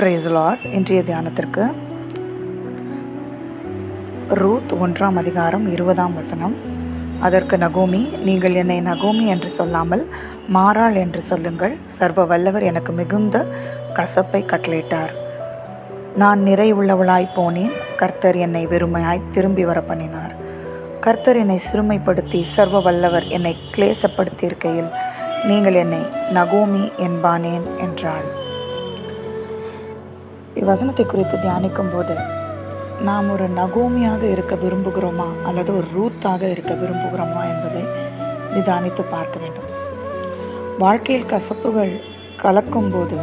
Price Lord. இன்றைய தியானத்திற்கு Ruth 1ஆம் அதிகாரம் 20ஆம் வசனம். அதற்கு நகோமி, நீங்கள் என்னை நகோமி என்று சொல்லாமல் மாறாள் என்று சொல்லுங்கள். சர்வ வல்லவர் எனக்கு மிகுந்த கசப்பை கட்டளையிட்டார். நான் நிறைவுள்ளவளாய் போனேன். கர்த்தர் என்னை வெறுமையாய் திரும்பி வர பண்ணினார். கர்த்தர் என்னை சிறுமைப்படுத்தி சர்வ வல்லவர் என்னை கிளேசப்படுத்தி இருக்கையில் நீங்கள் என்னை நகோமி என்பானேன் என்றாள். இவ்வசனத்தை குறித்து தியானிக்கும் போது நாம் ஒரு நகோமியாக இருக்க விரும்புகிறோமா அல்லது ஒரு ரூத்தாக இருக்க விரும்புகிறோமா என்பதை நிதானித்து பார்க்க வேண்டும். வாழ்க்கையில் கசப்புகள் கலக்கும் போது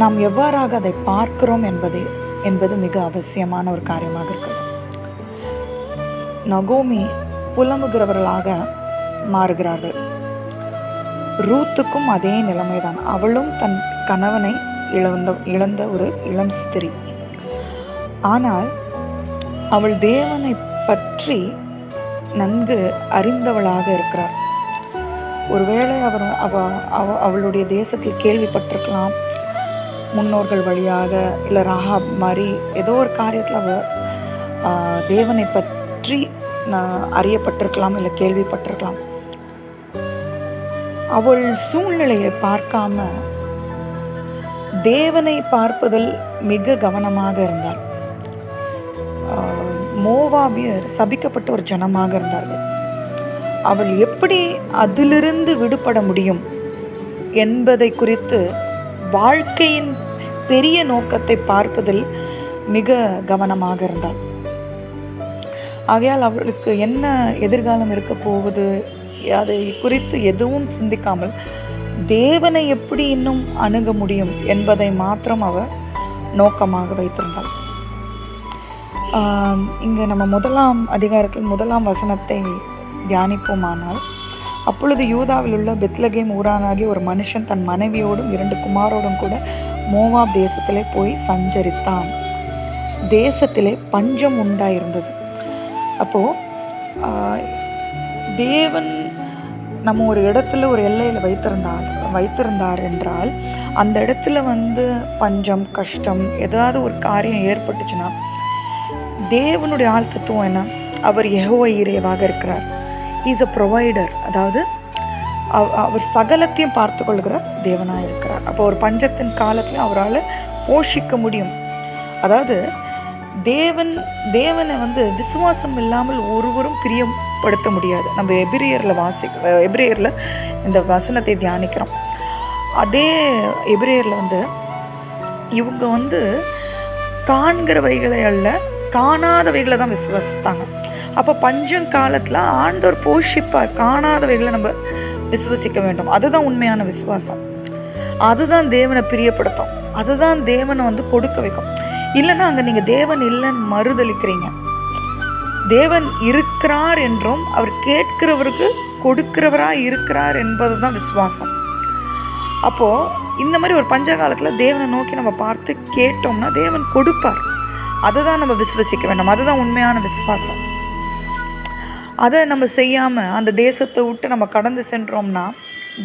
நாம் எவ்வாறாக அதை பார்க்கிறோம் என்பது மிக அவசியமான ஒரு காரியமாக இருக்கிறது. நகோமி புலம்புகிறவர்களாக மாறுகிறார்கள். ரூத்துக்கும் அதே நிலைமைதான். அவளும் தன் கணவனை இழந்த ஒரு இளம் ஸ்திரீ. ஆனால் அவள் தேவனை பற்றி நன்கு அறிந்தவளாக இருக்கிறார். ஒருவேளை அவளுடைய தேசத்தில் கேள்விப்பட்டிருக்கலாம், முன்னோர்கள் வழியாக, இல்லை ராகாப் மாதிரி ஏதோ ஒரு காரியத்தில் அவள் தேவனை பற்றி அறியப்பட்டிருக்கலாம், இல்லை கேள்விப்பட்டிருக்கலாம். அவள் சூழ்நிலையை பார்க்காம தேவனை பார்ப்பதில் மிக கவனமாக இருந்தாள். மோவாபியர் சபிக்கப்பட்ட ஒரு ஜனமாக இருந்தார்கள். அவள் எப்படி அதிலிருந்து விடுபட முடியும் என்பதை குறித்து வாழ்க்கையின் பெரிய நோக்கத்தை பார்ப்பதில் மிக கவனமாக இருந்தாள். ஆகையால் அவளுக்கு என்ன எதிர்காலம் இருக்க போகுது அதை குறித்து எதுவும் சிந்திக்காமல் தேவனை எப்படி இன்னும் அணுக முடியும் என்பதை மாத்திரம் அவள் நோக்கமாக வைத்திருந்தாள். இங்கே நம்ம 1ஆம் அதிகாரத்தில் 1ஆம் வசனத்தை தியானிப்போமானால், அப்பொழுது யூதாவில் உள்ள பெத்லகேம் ஊரானாகிய ஒரு மனுஷன் தன் மனைவியோடும் 2 குமாரோடும் கூட மோவாப் தேசத்திலே போய் சஞ்சரித்தான். தேசத்திலே பஞ்சம் உண்டாயிருந்தது. அப்போது தேவன் நம்ம ஒரு இடத்துல ஒரு எல்லையில் வைத்திருந்தார் என்றால் அந்த இடத்துல பஞ்சம், கஷ்டம், ஏதாவது ஒரு காரியம் ஏற்பட்டுச்சுன்னா தேவனுடைய ஆள் தத்துவம் என்ன? அவர் யெகோவா ஈரேவாக இருக்கிறார். Is a provider. அதாவது அவர் சகலத்தையும் பார்த்து கொள்கிற தேவனாக இருக்கிறார். அப்போ ஒரு பஞ்சத்தின் காலத்தில் அவரால் போஷிக்க முடியும். அதாவது தேவனை விசுவாசம் இல்லாமல் ஒருவரும் பிரியப்படுத்த முடியாது. நம்ம எபிரேயரில் இந்த வசனத்தை தியானிக்கிறோம். அதே எபிரேயரில் இவங்க காண்கிறவைகளை அல்ல, காணாதவைகளை தான் விசுவாசித்தாங்க. அப்போ பஞ்சம் காலத்தில் ஆண்டவர் போஷிப்பார். காணாதவைகளை நம்ம விசுவசிக்க வேண்டும். அதுதான் உண்மையான விசுவாசம். அதுதான் தேவனை பிரியப்படுத்தும். அதுதான் தேவனை கொடுக்க வைக்கும். இல்லைன்னா அங்கே நீங்கள் தேவன் இல்லைன்னு மறுதளிக்கிறீங்க. தேவன் இருக்கிறார் என்றும் அவர் கேட்கிறவருக்கு கொடுக்கிறவராக இருக்கிறார் என்பது தான் விசுவாசம். அப்போது இந்த மாதிரி ஒரு பஞ்ச காலத்தில் தேவனை நோக்கி நம்ம பார்த்து கேட்டோம்னா தேவன் கொடுப்பார். அதுதான் நம்ம விசுவசிக்க வேண்டும். அதுதான் உண்மையான விசுவாசம். அதை நம்ம செய்யாமல் அந்த தேசத்தை விட்டு நம்ம கடந்து சென்றோம்னா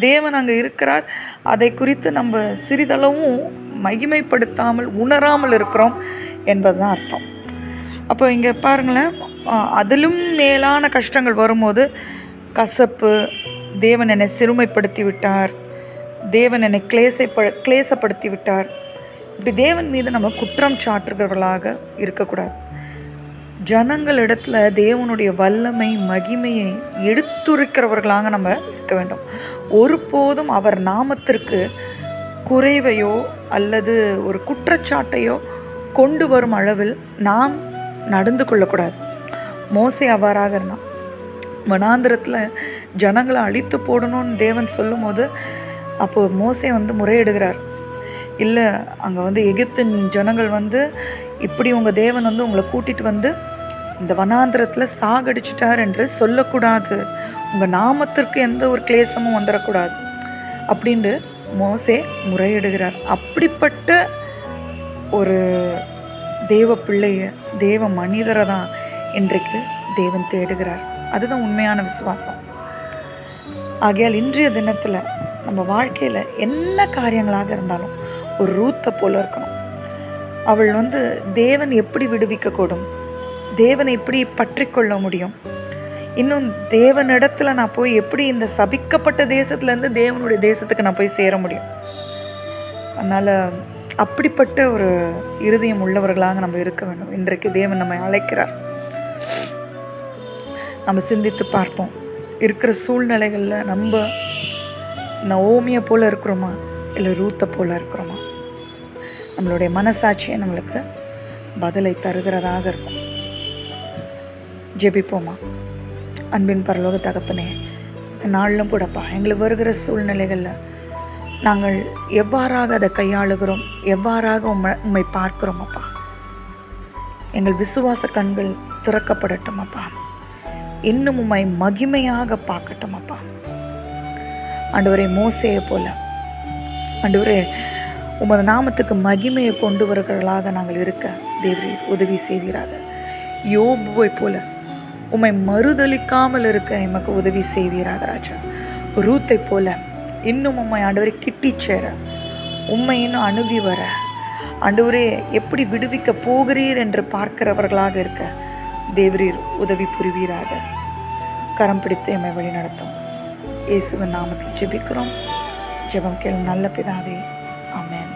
தேவன் அங்கே இருக்கிறார், அதை குறித்து நம்ம சிறிதளவும் மகிமைப்படுத்தாமல் உணராமல் இருக்கிறோம் என்பது தான் அர்த்தம். அப்போ இங்கே பாருங்களேன், அதிலும் மேலான கஷ்டங்கள் வரும்போது கசப்பு, தேவன் என்னை சிறுமைப்படுத்தி விட்டார், தேவன் என்னை கிளேசப்படுத்தி விட்டார், இப்படி தேவன் மீது நம்ம குற்றம் சாட்டுகிறவர்களாக இருக்கக்கூடாது. ஜனங்களிடத்தில் தேவனுடைய வல்லமை, மகிமையை எடுத்துரைக்கிறவர்களாக நம்ம இருக்க வேண்டும். ஒருபோதும் அவர் நாமத்திற்கு குறைவையோ அல்லது ஒரு குற்றச்சாட்டையோ கொண்டு வரும் அளவில் நாம் நடந்து கொள்ளக்கூடாது. மோசே அவ்வாறாக இருந்தான். வனாந்திரத்தில் ஜனங்களை அழித்து போடணும்னு தேவன் சொல்லும் போது அப்போது மோசே முறையிடுகிறார். இல்லை, அங்கே எகிப்தின் ஜனங்கள் இப்படி உங்கள் தேவன் உங்களை கூட்டிகிட்டு இந்த வனாந்திரத்தில் சாகடிச்சிட்டார் என்று சொல்லக்கூடாது, உங்கள் நாமத்திற்கு எந்த ஒரு கிளேசமும் வந்துடக்கூடாது அப்படின்ட்டு மோசே முறையிடுகிறார். அப்படிப்பட்ட ஒரு தேவ பிள்ளைய, தேவ மனிதரை தான் இன்றைக்கு தேவன் தேடுகிறார். அதுதான் உண்மையான விசுவாசம். ஆகையால் இன்றைய தினத்தில் நம்ம வாழ்க்கையில் என்ன காரியங்களாக இருந்தாலும் ஒரு ரூத்தை போல இருக்கணும். அவள் தேவன் எப்படி விடுவிக்கக்கூடும், தேவனை எப்படி பற்றி கொள்ள முடியும், இன்னும் தேவனிடத்துல நான் போய் எப்படி இந்த சபிக்கப்பட்ட தேசத்துலேருந்து தேவனுடைய தேசத்துக்கு நான் போய் சேர முடியும். அதனால் அப்படிப்பட்ட ஒரு இருதயம் உள்ளவர்களாக நம்ம இருக்க வேண்டும். இன்றைக்கு தேவன் நம்மை அழைக்கிறார். நம்ம சிந்தித்து பார்ப்போம். இருக்கிற சூழ்நிலைகளில் நம்ம நவோமியை போல் இருக்கிறோமா, இல்லை ரூத்தை போல் இருக்கிறோமா? நம்மளுடைய மனசாட்சியை நம்மளுக்கு பதிலை தருகிறதாக இருக்கும். ஜெபிப்போமா. அன்பின் பரலோக தகப்பனே, நாளிலும் கூடப்பா எங்களுக்கு வருகிற சூழ்நிலைகளில் நாங்கள் எவ்வாறாக அதை கையாளுகிறோம், எவ்வாறாக உம்மை பார்க்கிறோம் அப்பா. எங்கள் விசுவாச கண்கள் திறக்கப்படட்டும் அப்பா. இன்னும் உம்மை மகிமையாக பார்க்கட்டும் அப்பா. ஆண்டவரே, மோசேயை போல ஆண்டவரே உமது நாமத்துக்கு மகிமையை கொண்டு வருகிறவர்களாக நாங்கள் இருக்க தேவரீர் உதவி செய்வீராக. யோபுவை போல உம்மை மறுதளிக்காமல் இருக்க எமக்கு உதவி செய்வீராக ராஜா. ரூத்தை போல இன்னும் உம்மை ஆண்டவரை கிட்டி சேர, உம்மை இன்னும் அணுகி வர ஆண்டவரே எப்படி விடுவிக்க போகிறீர் என்று பார்க்கிறவர்களாக இருக்க தேவரீர் உதவி புரிவீராக. கரம் பிடித்து எம்மை வழி நடத்தும். இயேசுவின் நாமத்தில் ஜெபிக்கிறோம். ஜெபம் கேளும் நல்ல பிதாவே. ஆமென்.